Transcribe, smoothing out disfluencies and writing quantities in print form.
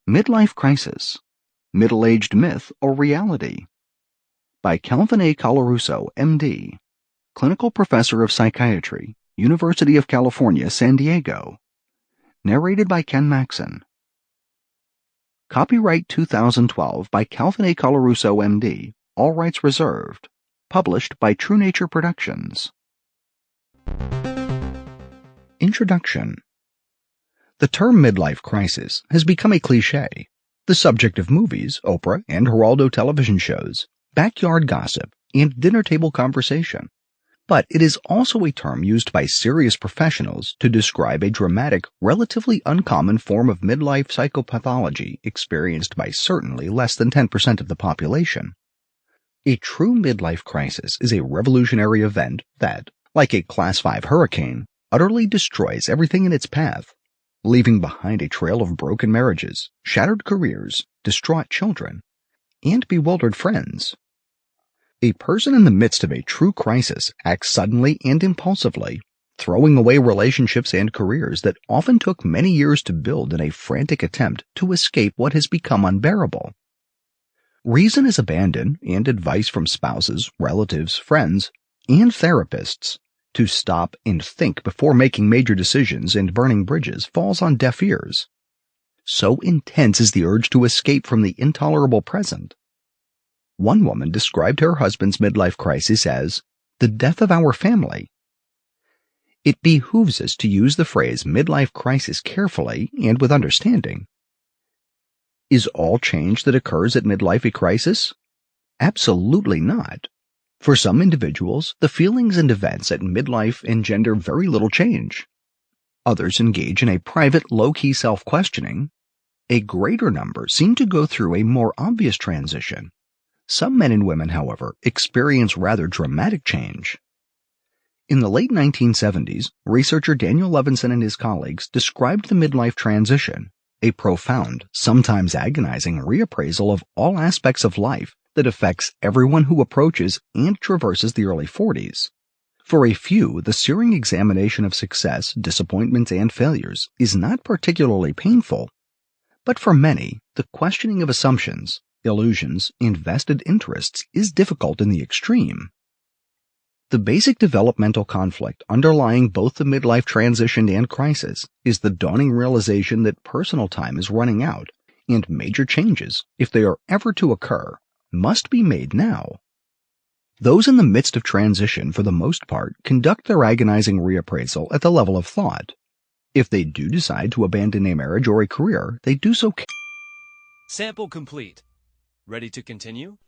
Midlife Crisis, Middle-Aged Myth or Reality by Calvin A. Colarusso, M.D., Clinical Professor of Psychiatry, University of California, San Diego. Narrated by Ken Maxon. Copyright 2012 by Calvin A. Colarusso, M.D., all rights reserved. Published by True Nature Productions. Introduction. The term midlife crisis has become a cliché, the subject of movies, Oprah and Geraldo television shows, backyard gossip, and dinner table conversation. But it is also a term used by serious professionals to describe a dramatic, relatively uncommon form of midlife psychopathology experienced by certainly less than 10% of the population. A true midlife crisis is a revolutionary event that, like a Class 5 hurricane, utterly destroys everything in its path, leaving behind a trail of broken marriages, shattered careers, distraught children, and bewildered friends. A person in the midst of a true crisis acts suddenly and impulsively, throwing away relationships and careers that often took many years to build in a frantic attempt to escape what has become unbearable. Reason is abandoned, and advice from spouses, relatives, friends, and therapists to stop and think before making major decisions and burning bridges falls on deaf ears. So intense is the urge to escape from the intolerable present. One woman described her husband's midlife crisis as the death of our family. It behooves us to use the phrase midlife crisis carefully and with understanding. Is all change that occurs at midlife a crisis? Absolutely not. For some individuals, the feelings and events at midlife engender very little change. Others engage in a private, low-key self-questioning. A greater number seem to go through a more obvious transition. Some men and women, however, experience rather dramatic change. In the late 1970s, researcher Daniel Levinson and his colleagues described the midlife transition, a profound, sometimes agonizing reappraisal of all aspects of life that affects everyone who approaches and traverses the early 40s. For a few, the searing examination of success, disappointments, and failures is not particularly painful. But for many, the questioning of assumptions, illusions, and vested interests is difficult in the extreme. The basic developmental conflict underlying both the midlife transition and crisis is the dawning realization that personal time is running out, and major changes, if they are ever to occur, must be made now. Those in the midst of transition, for the most part, conduct their agonizing reappraisal at the level of thought. If they do decide to abandon a marriage or a career, they do so. Sample complete. Ready to continue?